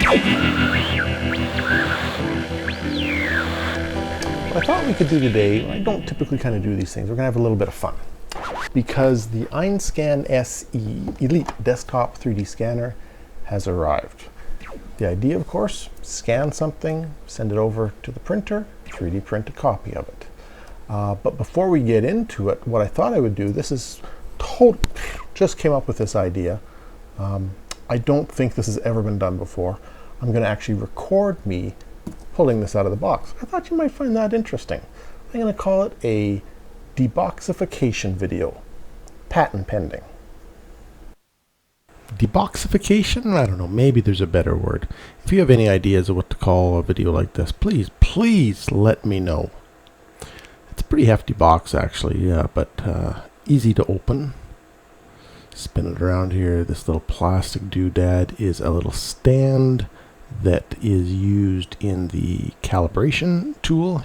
What I thought we could do today, I don't typically kind of do these things, we're going to have a little bit of fun. Because the Einscan SE Elite Desktop 3D Scanner has arrived. The idea, of course, scan something, send it over to the printer, 3D print a copy of it. But before we get into it, what I thought I would do, this is just came up with this idea. I don't think this has ever been done before. I'm going to actually record me pulling this out of the box. I thought you might find that interesting. I'm going to call it a deboxification video. Patent pending. Deboxification? I don't know, maybe there's a better word. If you have any ideas of what to call a video like this, please let me know. It's a pretty hefty box actually, yeah, but easy to open. Spin it around here. This little plastic doodad is a little stand that is used in the calibration tool.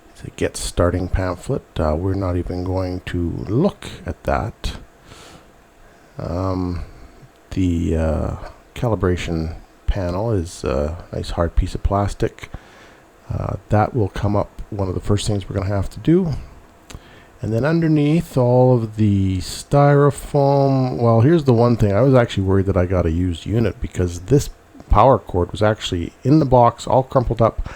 It's a get starting pamphlet. We're not even going to look at that. The calibration panel is a nice hard piece of plastic. That will come up one of the first things we're going to have to do. And then underneath all of the styrofoam, well, here's the one thing. I was actually worried that I got a used unit because this power cord was actually in the box, all crumpled up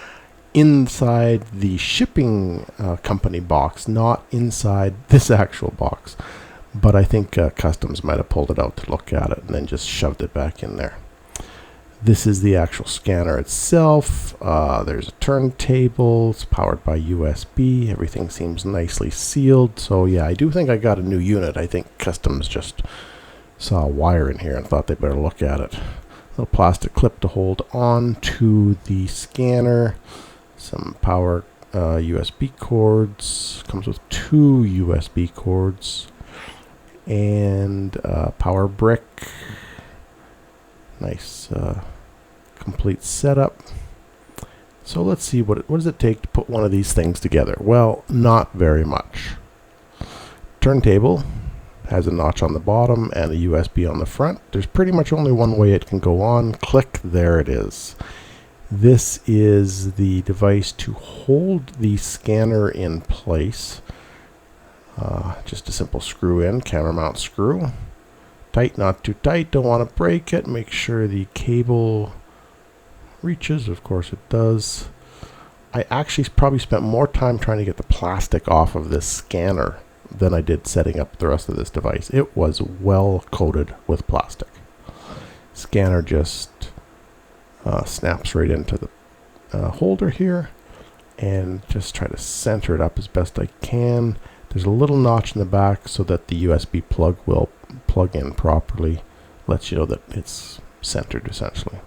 inside the shipping company box, not inside this actual box. But I think Customs might have pulled it out to look at it and then just shoved it back in there. This is the actual scanner itself. There's a turntable. It's powered by USB. Everything seems nicely sealed. So yeah, I do think I got a new unit. I think Customs just saw a wire in here and thought they better look at it. Little plastic clip to hold on to the scanner. Some power USB cords. Comes with 2 USB cords. And power brick. Nice complete setup. So let's see, what does it take to put one of these things together? Well, not very much. Turntable has a notch on the bottom and a USB on the front. There's pretty much only one way it can go on. Click, there it is. This is the device to hold the scanner in place. Just a simple screw in, camera mount screw. Tight, not too tight, don't want to break it. Make sure the cable reaches, of course it does. I actually probably spent more time trying to get the plastic off of this scanner than I did setting up the rest of this device. It was well coated with plastic. Scanner just snaps right into the holder here, and just try to center it up as best I can. There's a little notch in the back so that the USB plug will plug in properly. Lets you know that it's centered essentially.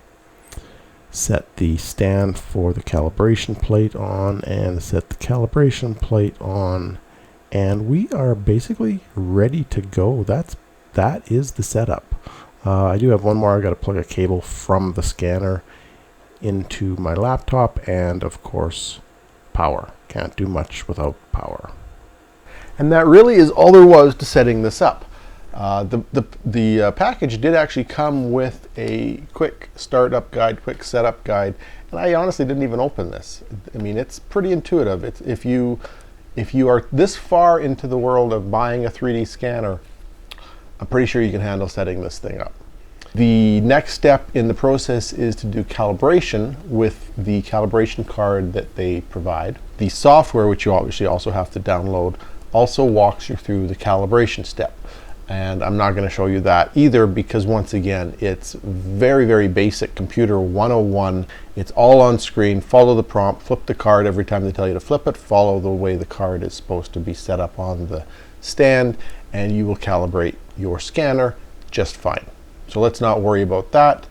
Set the stand for the calibration plate on and set the calibration plate on, and we are basically ready to go. That is the setup. I do have one more. I got to plug a cable from the scanner into my laptop, and of course power. Can't do much without power. And that really is all there was to setting this up. The package did actually come with a quick startup guide, quick setup guide, and I honestly didn't even open this. I mean, it's pretty intuitive. If you are this far into the world of buying a 3D scanner, I'm pretty sure you can handle setting this thing up. The next step in the process is to do calibration with the calibration card that they provide. The software, which you obviously also have to download, also walks you through the calibration step. And I'm not going to show you that either because, once again, it's very, very basic computer 101. It's all on screen. Follow the prompt, flip the card every time they tell you to flip it, follow the way the card is supposed to be set up on the stand, and you will calibrate your scanner just fine. So let's not worry about that.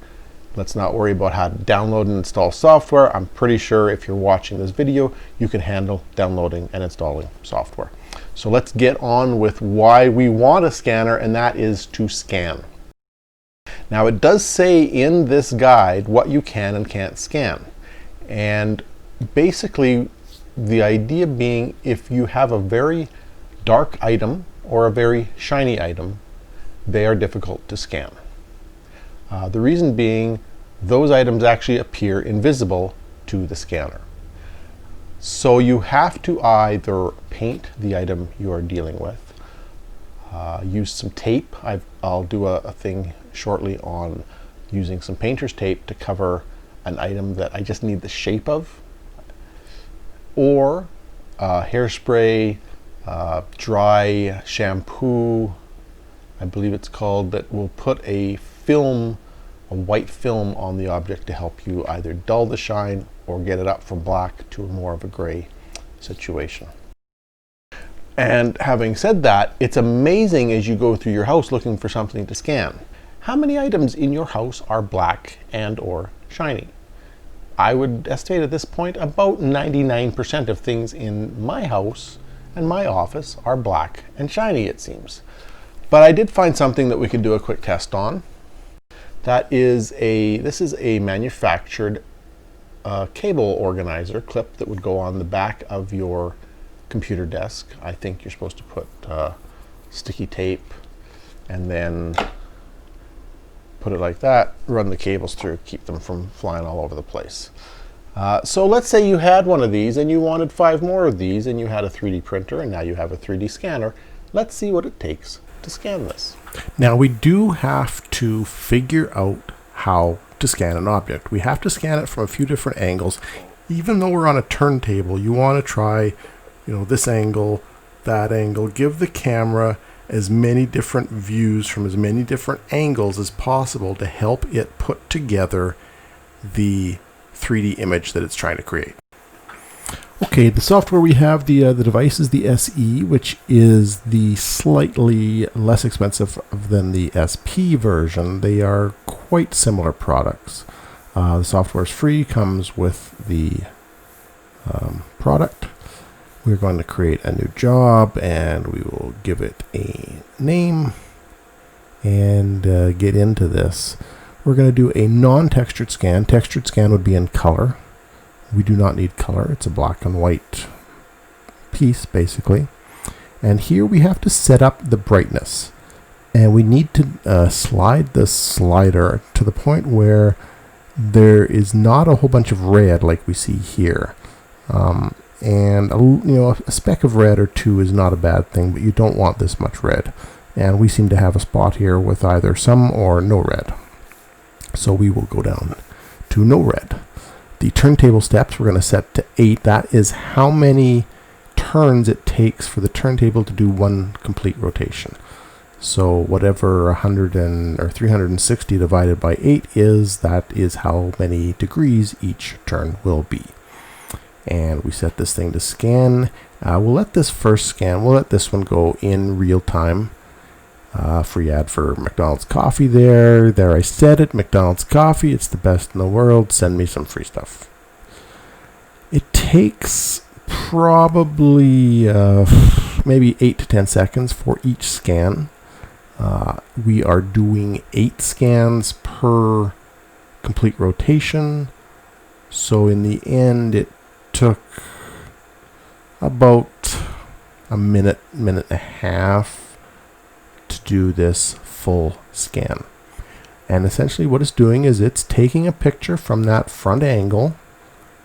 Let's not worry about how to download and install software. I'm pretty sure if you're watching this video, you can handle downloading and installing software. So let's get on with why we want a scanner, and that is to scan. Now, it does say in this guide what you can and can't scan. And basically, the idea being, if you have a very dark item or a very shiny item, they are difficult to scan. The reason being, those items actually appear invisible to the scanner. So you have to either paint the item you are dealing with, use some tape. I'll do a thing shortly on using some painter's tape to cover an item that I just need the shape of, or hairspray, dry shampoo, I believe it's called, that will put a film, a white film on the object to help you either dull the shine or get it up from black to more of a gray situation. And having said that, it's amazing as you go through your house looking for something to scan. How many items in your house are black and or shiny? I would estimate at this point about 99% of things in my house and my office are black and shiny, it seems. But I did find something that we could do a quick test on. This is a manufactured cable organizer clip that would go on the back of your computer desk. I think you're supposed to put sticky tape and then put it like that, run the cables through, keep them from flying all over the place. So let's say you had one of these and you wanted 5 more of these, and you had a 3D printer and now you have a 3D scanner. Let's see what it takes to scan this. Now we do have to figure out how to scan an object. We have to scan it from a few different angles. Even though we're on a turntable, you want to try, this angle, that angle. Give the camera as many different views from as many different angles as possible to help it put together the 3D image that it's trying to create. Okay, the software we have, the device is the SE, which is the slightly less expensive than the SP version. They are quite similar products. The software is free, comes with the product. We're going to create a new job and we will give it a name and get into this. We're going to do a non-textured scan. Textured scan would be in color. We do not need color. It's a black and white piece, basically. And here we have to set up the brightness. And we need to slide the slider to the point where there is not a whole bunch of red like we see here. And a speck of red or two is not a bad thing, but you don't want this much red. And we seem to have a spot here with either some or no red. So we will go down to no red. The turntable steps we're going to set to 8. That is how many turns it takes for the turntable to do one complete rotation. So whatever 360 divided by 8 is, that is how many degrees each turn will be. And we set this thing to scan. We'll let this first scan. We'll let this one go in real time. Free ad for McDonald's coffee there. There, I said it. McDonald's coffee. It's the best in the world. Send me some free stuff. It takes probably maybe 8 to 10 seconds for each scan. We are doing 8 scans per complete rotation. So in the end, it took about a minute and a half to do this full scan. And essentially what it's doing is it's taking a picture from that front angle.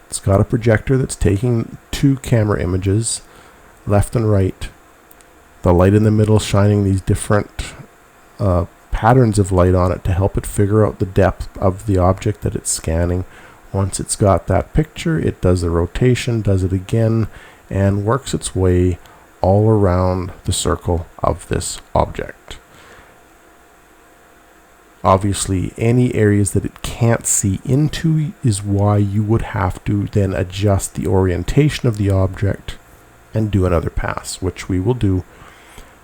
It's got a projector that's taking 2 camera images, left and right. The light in the middle shining these different patterns of light on it to help it figure out the depth of the object that it's scanning. Once it's got that picture, it does the rotation, does it again, and works its way all around the circle of this object. Obviously, any areas that it can't see into is why you would have to then adjust the orientation of the object and do another pass, which we will do.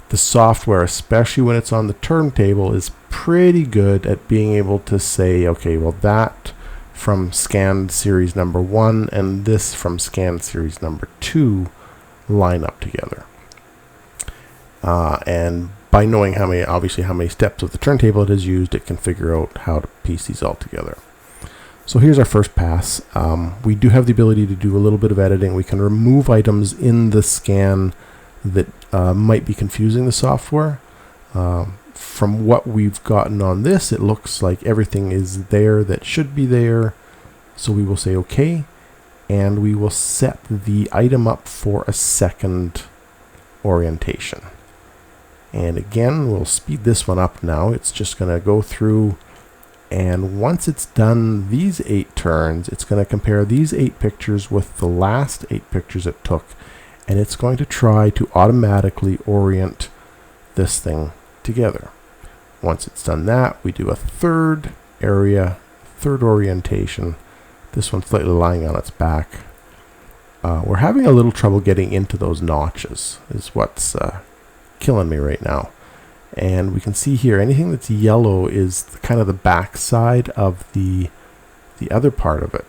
The software, especially when it's on the turntable, is pretty good at being able to say, okay, well, that from scanned series number 1 and this from scanned series number 2 line up together. And by knowing how many steps of the turntable it has used, it can figure out how to piece these all together. So here's our first pass. We do have the ability to do a little bit of editing. We can remove items in the scan that might be confusing the software. from what we've gotten on this, it looks like everything is there that should be there. So we will say OK, and we will set the item up for a second orientation. And again, we'll speed this one up now. It's just going to go through, and once it's done these 8 turns, it's going to compare these 8 pictures with the last 8 pictures it took, and it's going to try to automatically orient this thing together. Once it's done that, we do a third area, third orientation. This one's slightly lying on its back. We're having a little trouble getting into those notches, is what's killing me right now. And we can see here, anything that's yellow is kind of the back side of the other part of it.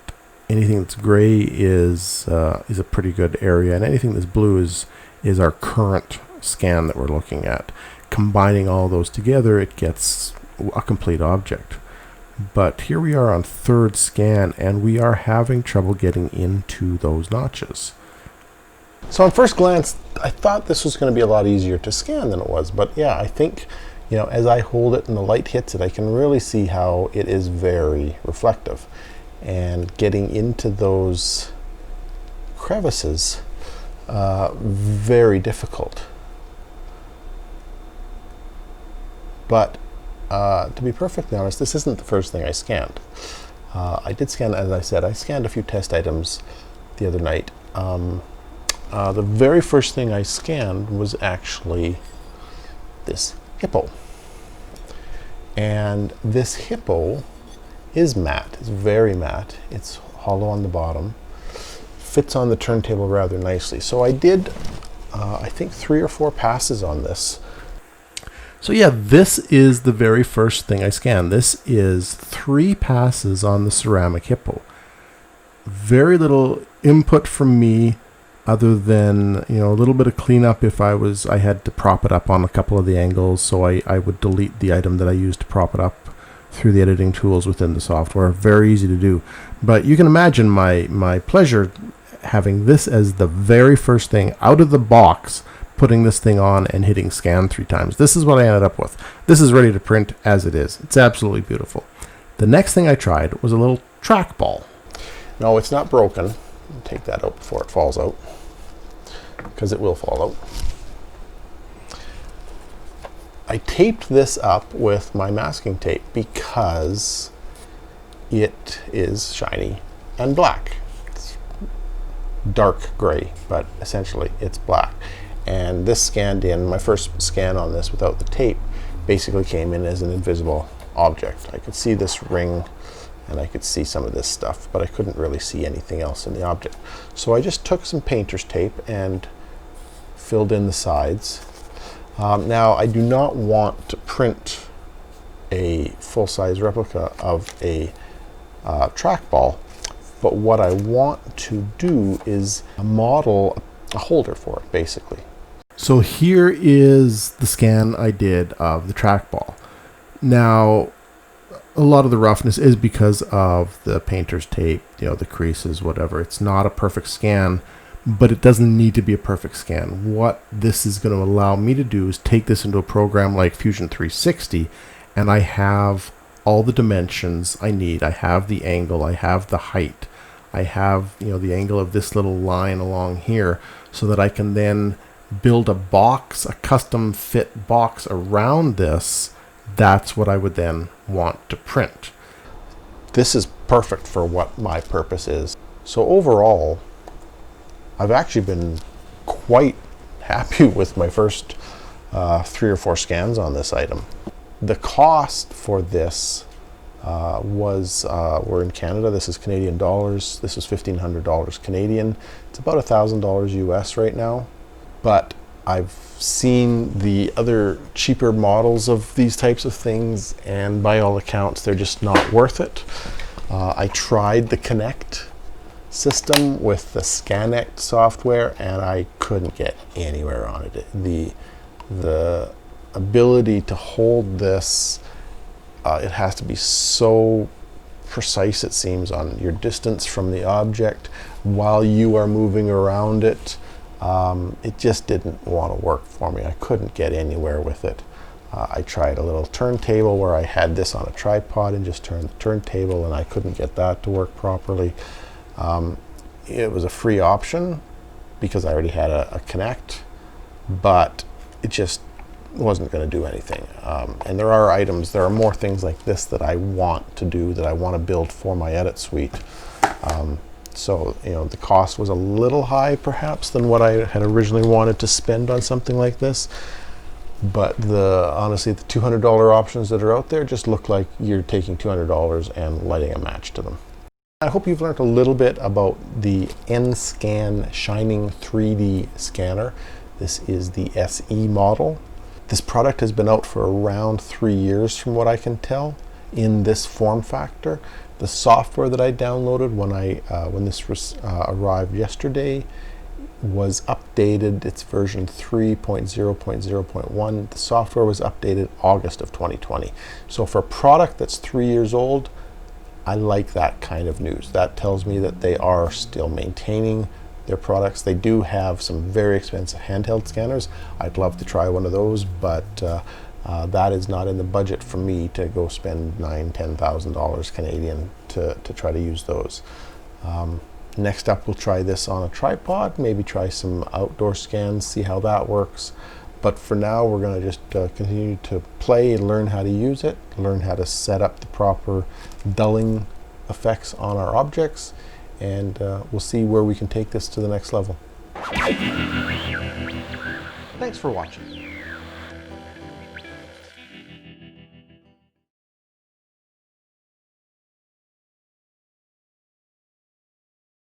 Anything that's gray is a pretty good area, and anything that's blue is our current scan that we're looking at. Combining all those together, it gets a complete object. But here we are on third scan, and we are having trouble getting into those notches. So on first glance, I thought this was going to be a lot easier to scan than it was. But yeah, I think, as I hold it and the light hits it, I can really see how it is very reflective. And getting into those crevices, very difficult. But to be perfectly honest, this isn't the first thing I scanned. I did scan, as I said, I scanned a few test items the other night. The very first thing I scanned was actually this hippo. And this hippo is matte. It's very matte. It's hollow on the bottom. Fits on the turntable rather nicely. So I did, I think, 3 or 4 passes on this. So yeah, this is the very first thing I scanned. This is 3 passes on the ceramic hippo. Very little input from me, other than a little bit of cleanup if I had to prop it up on a couple of the angles. So I would delete the item that I used to prop it up through the editing tools within the software. Very easy to do. But you can imagine my pleasure having this as the very first thing out of the box, putting this thing on and hitting scan 3 times. This is what I ended up with. This is ready to print as it is. It's absolutely beautiful. The next thing I tried was a little trackball. No, it's not broken. I'll take that out before it falls out, because it will fall out. I taped this up with my masking tape because it is shiny and black. It's dark gray, but essentially it's black. And this scanned in, my first scan on this without the tape, basically came in as an invisible object. I could see this ring and I could see some of this stuff, but I couldn't really see anything else in the object. So I just took some painter's tape and filled in the sides. Now, I do not want to print a full-size replica of a trackball, but what I want to do is model a holder for it, basically. So here is the scan I did of the trackball. Now, a lot of the roughness is because of the painter's tape, the creases, whatever. It's not a perfect scan, but it doesn't need to be a perfect scan. What this is going to allow me to do is take this into a program like Fusion 360, and I have all the dimensions I need. I have the angle, I have the height, I have the angle of this little line along here, so that I can then build a box, a custom fit box around this. That's what I would then want to print. This is perfect for what my purpose is. So overall, I've actually been quite happy with my first 3 or 4 scans on this item. The cost for this we're in Canada, this is Canadian dollars, this is $1,500 Canadian. It's about $1,000 US right now, but I've seen the other cheaper models of these types of things, and by all accounts, they're just not worth it. I tried the Connect system with the Scanect software, and I couldn't get anywhere on it. The ability to hold this, it has to be so precise, it seems, on your distance from the object while you are moving around it. It just didn't want to work for me. I couldn't get anywhere with it. I tried a little turntable where I had this on a tripod and just turned the turntable, and I couldn't get that to work properly. It was a free option because I already had a Kinect, but it just wasn't going to do anything. And there are more things like this that I want to do, that I want to build for my edit suite. So, the cost was a little high perhaps than what I had originally wanted to spend on something like this. But honestly, the $200 options that are out there just look like you're taking $200 and lighting a match to them. I hope you've learned a little bit about the Einscan Shining 3D scanner. This is the SE model. This product has been out for around 3 years from what I can tell in this form factor. The software that I downloaded when this arrived yesterday was updated. It's version 3.0.0.1. The software was updated August of 2020. So for a product that's 3 years old, I like that kind of news. That tells me that they are still maintaining their products. They do have some very expensive handheld scanners. I'd love to try one of those, but that is not in the budget for me to go spend $9,000-$10,000 Canadian to try to use those. Next up, we'll try this on a tripod, maybe try some outdoor scans, see how that works. But for now, we're going to just continue to play and learn how to use it, learn how to set up the proper dulling effects on our objects, and we'll see where we can take this to the next level. Thanks for watching.